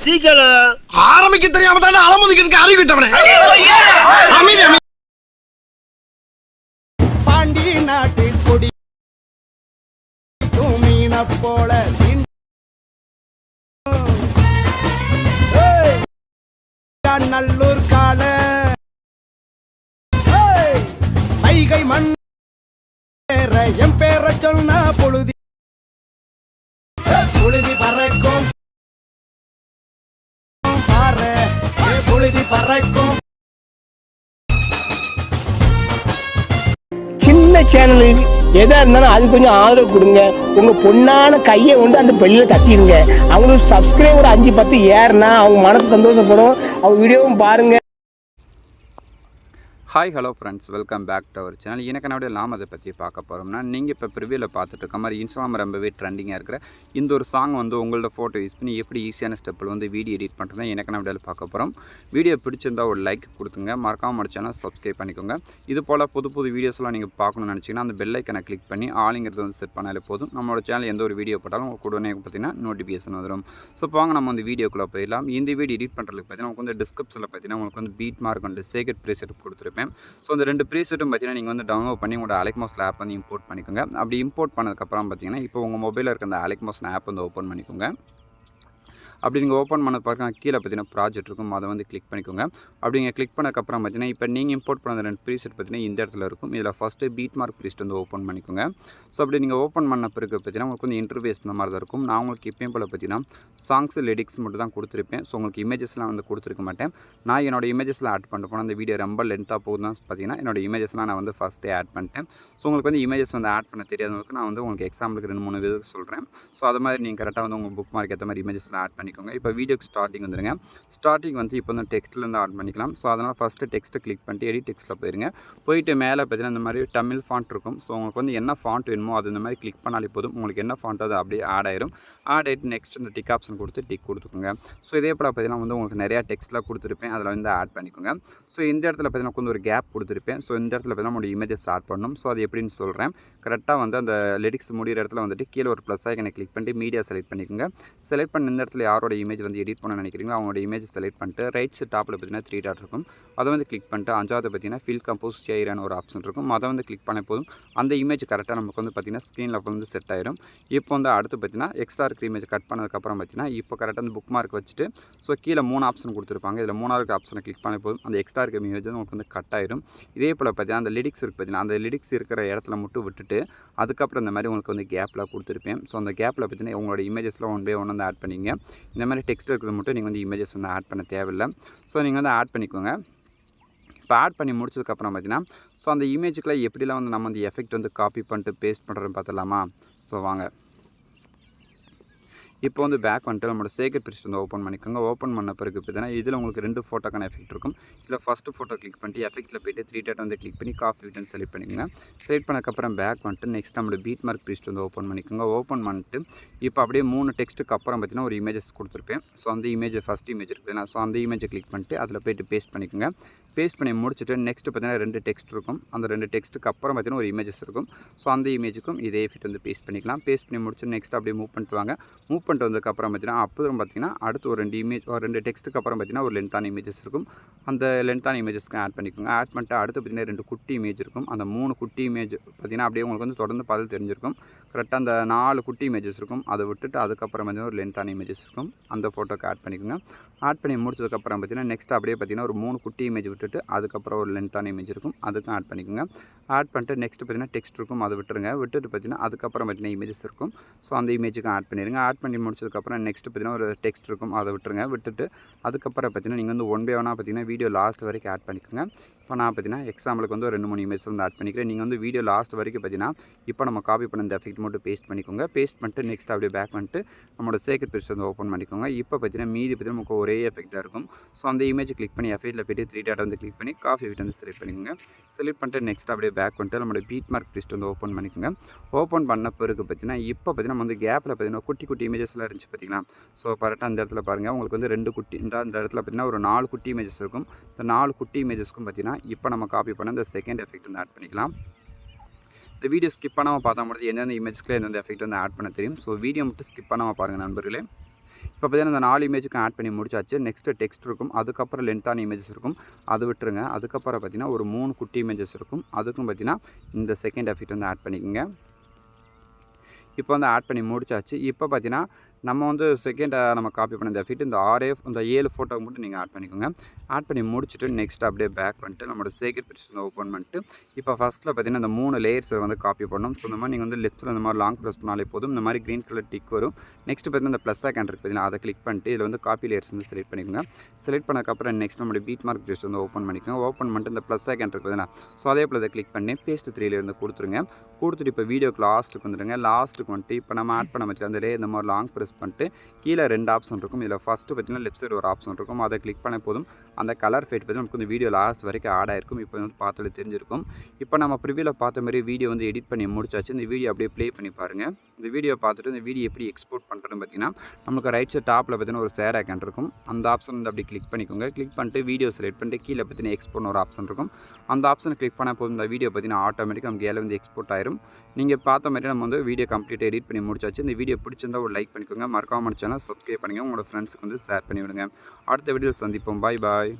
சீக்கிரம் ஆரம்பிக்க தெரியாம தானே அலமுதிக்கிறதுக்கு அறிவிட்டவனே. பாண்டி நாட்டு கொடி மீன போல நல்லூர் கால வைகை மண் என் பேர சொன்ன பொழுதி பொழுதி பறக்கும் பாரு பொழுதி பறக்கும். சின்ன சேனலுக்கு எதா இருந்தாலும் அது கொஞ்சம் ஆதரவு கொடுங்க. உங்க பொண்ணான கையை கொண்டு அந்த பெல்லில் தட்டிடுங்க. அவங்களுக்கு சப்ஸ்கிரைபர் 5-10 ஏறுனா அவங்க மனசு சந்தோஷப்படும். அவங்க வீடியோவும் பாருங்க. Hi hello friends, welcome back to our channel. எனக்கு என்னோட நாம் அதை பற்றி பார்க்க போகிறோம்னா, நீங்கள் இப்போ ப்ரிவியூவில் பார்த்துட்டு இருக்க மாதிரி இன்ஸ்டாகிராம் ரொம்பவே ட்ரெண்டிங்காக இருக்கிற இந்த ஒரு சாங் வந்து உங்களோட ஃபோட்டோ யூஸ் பண்ணி எப்படி ஈஸியான ஸ்டெப்பில் வந்து வீடியோ எடிட் பண்ணுறது எனக்கு என்ன வீடியோவில் பார்க்க போகிறோம். வீடியோ பிடிச்சிருந்தால் ஒரு லைக் கொடுத்துங்க, மறக்காமல் சேனல் சப்ஸ்கிரைப் பண்ணிக்கோங்க. இது போல் புது வீடியோஸ்லாம் நீங்கள் பார்க்கணும்னு நினச்சிங்கன்னா அந்த பெல் ஐக்கனை கிளிக் பண்ணி ஆளுங்கிறது வந்து செட் பண்ணாலே போதும். நம்மளோட சேனல் எந்த ஒரு வீடியோ போட்டாலும் உங்களுக்கு உடனே பார்த்தீங்கன்னா நோட்டிஃபிகேஷன் வந்துடும். ஸோ வாங்க நம்ம வந்து வீடியோக்குள்ளே போயிடலாம். இந்த வீடியோ எடிட் பண்ணுறதுக்கு பார்த்தீங்கன்னா உங்களுக்கு வந்து டிஸ்கிரிப்ஷனில் பார்த்தீங்கன்னா உங்களுக்கு வந்து பீட் மார்க் வந்து சேகட் ப்ரீசெட் கொடுத்துருப்பேன். ஸோ அந்த 2 ப்ரீசெட்டும் பார்த்தீங்கன்னா நீங்கள் வந்து டவுன்லோட் பண்ணி உங்களோட அலெக்மோஸ் ஆப் வந்து இம்போர்ட் பண்ணிக்கோங்க. அப்படி இம்போர்ட் பண்ணதுக்கப்புறம் பார்த்தீங்கன்னா இப்போ உங்கள் மொபைலில் இருக்க அந்த அலெக்மோஸ் ஆப் வந்து ஓப்பன் பண்ணிக்கோங்க. அப்படி நீங்கள் ஓப்பன் பண்ண பார்க்க கீழே பார்த்தீங்கன்னா ப்ராஜெக்ட் இருக்கும், அதை வந்து கிளிக் பண்ணிக்கோங்க. அப்படி நீங்கள் கிளிக் பண்ணக்கப்புறம் பார்த்தீங்கன்னா இப்போ நீங்கள் இம்போர்ட் பண்ண 2 ப்ரீசெட் பார்த்தீங்கன்னா இந்த இடத்துல இருக்கும். இதில் ஃபஸ்ட்டு பீட் மார்க் ப்ரீசெட் வந்து ஓப்பன் பண்ணிக்கோங்க. ஸோ அப்படி நீங்கள் ஓப்பன் பண்ண பிறகு பார்த்தீங்கன்னா உங்களுக்கு வந்து இன்டர்ஃபேஸ் இந்த மாதிரி தான் இருக்கும். நான் உங்களுக்கு இப்பயும் போல் பார்த்தீங்கன்னா சாங்ஸ் லிரிக்ஸ் மட்டும் தான் கொடுத்துருப்பேன். ஸோ உங்களுக்கு இமேஜஸ்லாம் வந்து கொடுத்துருக்க மாட்டேன். நான் என்னோட இமேஜஸ்லாம் ஆட் பண்ணிட்டு போனால் அந்த வீடியோ ரொம்ப லென்த்தாக போகுதுன்னு பார்த்தீங்கன்னா என்னோட இமேஜஸ்லாம் நான் வந்து ஃபஸ்ட்டே ஆட் பண்ணிட்டேன். ஸோ உங்களுக்கு வந்து இமேஜஸ் வந்து ஆட் பண்ண தெரியாதவங்களுக்கு நான் வந்து உங்களுக்கு எக்ஸாம்பிளுக்கு 2-3 விதம் சொல்கிறேன். ஸோ அது மாதிரி நீங்கள் கரெக்டாக வந்து உங்கள் புக் மார்க் ஏற்ற மாதிரி இமேஜஸ்லாம் ஆட் பண்ணிக்கோங்க. இப்போ வீடியோக்கு ஸ்டார்டிங் வந்துடுங்க. ஸ்டார்டிங் வந்து இப்போ வந்து டெக்ஸ்ட்லேருந்து ஆட் பண்ணிக்கலாம். ஸோ அதனால் ஃபஸ்ட்டு டெக்ஸ்ட்டு கிளிக் பண்ணிட்டு எடிட் டெக்ஸ்ட்டில் போயிருங்க. போயிட்டு மேலே பார்த்தீங்கன்னா இந்த மாதிரி தமிழ் ஃபாண்ட் இருக்கும். ஸோ உங்களுக்கு வந்து என்ன ஃபாண்ட் வேணுமோ அது இந்த மாதிரி கிளிக் பண்ணாலே போதும். உங்களுக்கு என்ன ஃபாண்ட் அது அப்படியே ஆட் ஆயிரும். ஆட் ஆகிட்டு நெக்ஸ்ட் இந்த டிக் ஆப்ஷன் கொடுத்து டிக் கொடுத்துக்கோங்க. ஸோ இதே போல் பார்த்தீங்கன்னா வந்து உங்களுக்கு நிறையா டெக்ஸ்ட்லாம் கொடுத்துருப்பேன், அதில் வந்து ஆட் பண்ணிக்கோங்க. ஸோ இந்த இடத்துல பார்த்தீங்கன்னா கொஞ்சம் ஒரு கேப் கொடுத்துருப்பேன். ஸோ இந்த இடத்துல பார்த்தீங்கன்னா நம்மளோட இமேஜஸ் ஆட் பண்ணணும். ஸோ அது எப்படின்னு சொல்கிறேன். கரெக்டாக வந்து அந்த லிரிக்ஸ் முடிகிற இடத்துல வந்துட்டு கீழே ஒரு ப்ளஸ் ஐக்கனை கிளிக் பண்ணிட்டு மீடியா செலக்ட் பண்ணிக்கோங்க. செலக்ட் பண்ண இந்த இடத்துல யாரோட இமேஜ் வந்து எடிட் பண்ண நினைக்கிறீங்களோ அவங்களோட இமேஜ் செலக்ட் பண்ணிட்டு ரைட் சைட் டாப்பில் பார்த்தீங்கன்னா 3 டாட் இருக்கும், அதை வந்து கிளிக் பண்ணிட்டு 5வது பார்த்தீங்கன்னா ஃபில் கம்போஸ் ஷேரான ஒரு ஆப்ஷன் இருக்கும், அதை வந்து கிளிக் பண்ண போதும் அந்த இமேஜ் கரெக்டாக நமக்கு வந்து பார்த்தீங்கன்னா ஸ்க்ரீனில் வந்து செட் ஆயிடும். இப்போ வந்து அடுத்து பார்த்தீங்கன்னா எக்ஸ்ட்ரா இருக்கிற இமேஜ் கட் பண்ணதுக்கப்புறம் பார்த்தீங்கன்னா இப்போ கரெக்டாக அந்த புக் மார்க் வச்சுட்டு ஸோ கீழே 3 ஆப்ஷன் கொடுத்துருப்பாங்க. இதில் 3வது ஆப்ஷனை கிளிக் பண்ண போதும் அந்த எக்ஸ்ட்ரா இருக்கிற இமேஜ் உங்களுக்கு வந்து கட் ஆயிடும். இதே போல் பார்த்தீங்கன்னா அந்த லிரிக்ஸ் இருக்குது பார்த்தீங்கன்னா அந்த லிரிக்ஸ் இருக்கிற இடத்துல மட்டும் விட்டுட்டு அதுக்கப்புறம் இந்த மாதிரி உங்களுக்கு வந்து கேப்லாம் கொடுத்துருப்பேன். ஸோ அந்த கேப்பில் பார்த்தீங்கன்னா உங்களோட இமேஜஸ்லாம் 1 by 1 வந்து ஆட் பண்ணிங்க. இந்த மாதிரி டெக்ஸ்ட் இருக்கிறது மட்டும் நீங்கள் வந்து இமேஜஸ் வந்து ஆட் பண்ண தேவையில்லை. ஸோ நீங்கள் வந்து ஆட் பண்ணிக்கோங்க. இப்போ ஆட் பண்ணி முடிச்சதுக்கப்புறம் பார்த்தீங்கன்னா ஸோ அந்த இமேஜுக்குலாம் எப்படிலாம் வந்து நம்ம வந்து எஃபெக்ட் வந்து காப்பி பண்ணிட்டு பேஸ்ட் பண்ணுறதுன்னு பார்த்துலாமா. ஸோ வாங்க இப்போ வந்து பேக் வந்துட்டு நம்மளோட சேகட் ப்ரீசெட் வந்து ஓப்பன் பண்ணிக்கோங்க. ஓப்பன் பண்ண பிறகு பார்த்தீங்கன்னா இதில் உங்களுக்கு 2 ஃபோட்டோக்கான எஃபெக்ட் இருக்கும். இதில் ஃபஸ்ட்டு ஃபோட்டோ கிளிக் பண்ணிட்டு எஃபெக்ட்டில் போய்ட்டு 3 டாட் வந்து கிளிக் பண்ணி காப்பி விட்டன் செலக்ட் பண்ணிக்கோங்க. செலக்ட் பண்ணக்கப்புறம் பேக் வந்துட்டு நெக்ஸ்ட் நம்மளோட பீட் மார்க் ப்ரீசெட் வந்து ஓப்பன் பண்ணிக்கோங்க. ஓப்பன் பண்ணிட்டு இப்போ அப்படியே 3 டெக்ஸ்ட்டுக்கு அப்புறம் பார்த்தீங்கன்னா ஒரு இமேஜஸ் கொடுத்துருப்பேன். ஸோ அந்த இமேஜ் ஃபஸ்ட் இமேஜ் இருக்குதுன்னா ஸோ அந்த இமேஜை கிளிக் பண்ணிட்டு அதில் போய்ட்டு பேஸ்ட் பண்ணிக்கோங்க. பேஸ்ட் பண்ணி முடிச்சுட்டு நெக்ஸ்ட் பார்த்தீங்கன்னா 2 டெக்ஸ்ட் இருக்கும். அந்த 2 டெக்ஸ்ட்டுக்கு அப்புறம் பார்த்தீங்கன்னா ஒரு இமேஜஸ் இருக்கும். ஸோ அந்த இமேஜுக்கும் இதே எஃபெக்ட் வந்து பேஸ்ட் பண்ணிக்கலாம். பேஸ்ட் பண்ணி முடிச்சு நெக்ஸ்ட் அப்படியே மூவ் பண்ணிட்டு வாங்க. மூவ் பண்ணிட்டு வந்ததுக்கப்புறம் பார்த்தீங்கன்னா அப்புறம் பார்த்தீங்கன்னா அடுத்து ஒரு 2 இமேஜ் ஒரு 2 டெக்ஸ்ட்டுக்கு அப்புறம் பார்த்தீங்கன்னா ஒரு லென்த்தான இமேஜஸ் இருக்கும். அந்த லென்த்தான இமேஜஸ்க்கு ஆட் பண்ணிக்கோங்க. ஆட் பண்ணிட்டு அடுத்து பார்த்தீங்கன்னா 2 குட்டி இமேஜ் இருக்கும். அந்த 3 குட்டி இமேஜ் பார்த்தீங்கன்னா அப்படியே உங்களுக்கு வந்து தொடர்ந்து பார்த்து தெரிஞ்சிருக்கும். கரெக்டாக அந்த 4 குட்டி இமேஜஸ் இருக்கும். அதை விட்டுட்டு அதுக்கப்புறம் பார்த்தீங்கன்னா ஒரு லென்த்தான இமேஜஸ் இருக்கும். அந்த ஃபோட்டோக்கு ஆட் பண்ணிக்கோங்க. ஆட் பண்ணி முடிச்சதுக்கப்புறம் பார்த்தீங்கன்னா நெக்ஸ்ட் அப்படியே பார்த்தீங்கன்னா ஒரு 3 குட்டி இமேஜ் விட்டுட்டு அதுக்கப்புறம் ஒரு லென்த்தான இமேஜ் இருக்கும், அதுக்கும் ஆட் பண்ணிக்கோங்க. ஆட் பண்ணிட்டு நெக்ஸ்ட் பார்த்தீங்கன்னா டெக்ஸ்ட் இருக்கும், அதை விட்டுருங்க. விட்டுட்டு பார்த்தீங்கன்னா அதுக்கப்புறம் பார்த்தீங்கன்னா இமேஜஸ் இருக்கும். ஸோ அந்த இமேஜுக்கும் ஆட் பண்ணிடுங்க. ஆட் பண்ணி முடிச்சதுக்கப்புறம் நெக்ஸ்ட் பார்த்தீங்கன்னா ஒரு டெக்ஸ்ட் இருக்கும், அதை விட்டுருங்க. விட்டுட்டு அதுக்கப்புறம் பார்த்தீங்கன்னா நீங்கள் வந்து 1 by 1 பார்த்தீங்கன்னா வீடியோ லாஸ்ட் வரைக்கும் ஆட் பண்ணிக்கோங்க. இப்போ நான் பார்த்தீங்கன்னா எக்ஸாம்பிளுக்கு வந்து ஒரு 2-3 இமேஜ் வந்து ஆட் பண்ணிக்கிறேன். நீங்கள் வந்து வீடியோ லாஸ்ட் வரைக்கும் பார்த்தீங்கன்னா இப்போ நம்ம காப்பி பண்ண இந்த எஃபெக்ட் மட்டும் பேஸ்ட் பண்ணிக்கோங்க. பேஸ்ட் பண்ணிட்டு நெக்ஸ்ட் அப்படியே பேக் பண்ணிட்டு நம்மளோட சேகட் ப்ரீசெட் வந்து ஓப்பன் பண்ணிக்கோங்க. இப்போ பார்த்தீங்கன்னா மீதி பார்த்தீங்கன்னா நமக்கு ஒரே எஃபெக்டாக இருக்கும். ஸோ அந்த இமேஜ் கிளிக் பண்ணி எஃபெக்ட்டில் போய்ட்டு 3 டாட் வந்து கிளிக் பண்ணி காப்பி விட்டு வந்து செலக்ட் பண்ணிக்கோங்க. செலக்ட் பண்ணிட்டு நெக்ஸ்ட் அப்படியே பேக் பண்ணிட்டு நம்மளோட பீட் மார்க் ப்ரீசெட் வந்து ஓப்பன் பண்ணிக்கோங்க. ஓப்பன் பண்ண பிறகு பார்த்தீங்கன்னா இப்போ பார்த்தீங்கன்னா நம்ம வந்து கேப்பில் பார்த்தீங்கன்னா குட்டி குட்டி இமேஜஸ்லாம் இருந்துச்சு பார்த்தீங்களா. ஸோ கரெக்டாக அந்த இடத்துல பாருங்கள் உங்களுக்கு வந்து 2 குட்டி இந்த இடத்துல பார்த்தீங்கன்னா ஒரு 4 குட்டி இமேஜஸ் இருக்கும். இந்த 4 குட்டி இமேஜஸ்க்கும் பார்த்தீங்கன்னா இப்போ நம்ம காப்பி பண்ண இந்த செகண்ட் எஃபெக்ட் வந்து ஆட் பண்ணிக்கலாம். இந்த வீடியோ ஸ்கிப் பண்ணாமல் பார்த்தா மட்டும் எந்தெந்த இமேஜ்க்கு எந்தெந்த எஃபெக்ட் வந்து ஆட் பண்ண தெரியும். ஸோ வீடியோ மட்டும் ஸ்கிப் பண்ணாமல் பாருங்கள் நண்பர்களே. இப்போ பார்த்தீங்கன்னா இந்த 4 இமேஜுக்கும் ஆட் பண்ணி முடிச்சாச்சு. நெக்ஸ்ட்டு டெக்ஸ்ட் இருக்கும், அதுக்கப்புறம் லென்த்தான இமேஜஸ் இருக்கும், அது விட்டுருங்க. அதுக்கப்புறம் பார்த்தீங்கன்னா ஒரு 3 குட்டி இமேஜஸ் இருக்கும், அதுக்கும் பார்த்தீங்கன்னா இந்த செகண்ட் எஃபெக்ட் வந்து ஆட் பண்ணிக்கோங்க. இப்போ வந்து ஆட் பண்ணி முடிச்சாச்சு. இப்போ பார்த்தீங்கன்னா நம்ம வந்து நம்ம காப்பி பண்ண இந்த எஃபெக்ட் இந்த 7 ஃபோட்டோவுக்கு மட்டும் நீங்கள் ஆட் பண்ணிக்கோங்க. ஆட் பண்ணி முடிச்சுட்டு நெக்ஸ்ட் அப்படியே பேக் பண்ணிட்டு நம்மளோட சேகர் பிக்சர்ஸ் வந்து ஓப்பன் பண்ணிட்டு இப்போ ஃபஸ்ட்டில் பார்த்தீங்கன்னா இந்த 3 லேயர்ஸை வந்து காப்பி பண்ணணும். ஸோ இந்த மாதிரி நீங்கள் வந்து லெஃப்ட்டில் இந்த மாதிரி லாங் ப்ரெஸ் பண்ணாலே போதும், இந்த மாதிரி க்ரீன் கலர் டிக் வரும். நெக்ஸ்ட் பார்த்தீங்கன்னா இந்த ப்ளஸ் ஐக்கான் இருக்குது பார்த்தீங்கன்னா, அதை கிளிக் பண்ணிட்டு இதில் வந்து காப்பி லேயர்ஸ் வந்து செலக்ட் பண்ணிக்கோங்க. செலக்ட் பண்ணக்கப்புறம் நெக்ஸ்ட் நம்மளுடைய பீட் மார்க் ஜஸ்ட் வந்து ஓப்பன் பண்ணிக்கோங்க. ஓப்பன் பண்ணிட்டு இந்த ப்ளஸ் ஐக்கான் இருக்குது பார்த்தீங்கன்னா, ஸோ அதே போல் இதை கிளிக் பண்ணி பேஸ்ட் 3ல இருந்து கொடுத்துருங்க. கொடுத்துட்டு இப்போ வீடியோக்கு லாஸ்ட்டுக்கு வந்துடுங்க. லாஸ்ட்டுக்கு வந்துட்டு இப்போ நம்ம ஆட் பண்ண வச்சு அந்த லேயர் இந்த மாதிரி லாங் ப்ரெஸ் பண்ணிட்டு கீழே 2 ஆப்ஷன் இருக்கும். இதில் ஃபஸ்ட்டு பார்த்தீங்கன்னா லெஃப்ட் சைடு ஒரு ஆப்ஷன் இருக்கும், அதை கிளிக் பண்ண போதும் அந்த கலர் ஃபேட் பற்றி நமக்கு இந்த வீடியோ லாஸ்ட் வரைக்கும் ஆட் ஆயிருக்கும். இப்போ வந்து பார்த்தாலே தெரிஞ்சிருக்கும். இப்போ நம்ம ப்ரிவியூவில் பார்த்த மாதிரி வீடியோ வந்து எடிட் பண்ணி முடிச்சாச்சு. இந்த வீடியோ அப்படியே ப்ளே பண்ணி பாருங்கள். இந்த வீடியோ பார்த்துட்டு இந்த வீடியோ எப்படி எக்ஸ்போர்ட் பண்ணுறதுன்னு பார்த்தீங்கன்னா, நமக்கு ரைட் சைட் டாப்பில் பார்த்தீங்கன்னா ஒரு ஷேர் ஐக்கான் இருக்கும், அந்த ஆப்ஷன் வந்து அப்படி கிளிக் பண்ணிக்கோங்க. கிளிக் பண்ணிட்டு வீடியோ செலக்ட் பண்ணிட்டு கீழே பார்த்தீங்கன்னா எக்ஸ்போர்ட்னு ஒரு ஆப்ஷன் இருக்கும், அந்த ஆப்ஷனை கிளிக் பண்ண போதும் இந்த வீடியோ பார்த்தீங்கன்னா ஆட்டோமேட்டிக்காக நமக்கு ஏழை வந்து எக்ஸ்போர்ட் ஆயிரும். நீங்கள் பார்த்த மாதிரி நம்ம வந்து வீடியோ கம்ப்ளீட்டாக எடிட் பண்ணி முடிச்சாச்சு. இந்த வீடியோ பிடிச்சிருந்தா ஒரு லைக் பண்ணிக்கோங்க, மறக்காம சேனல் சப்ஸ்கிரைப் பண்ணுங்கள், உங்களோட ஃப்ரெண்ட்ஸுக்கு வந்து ஷேர் பண்ணி விடுங்க. அடுத்த வீடியோவில் சந்திப்போம். பாய் பாய்.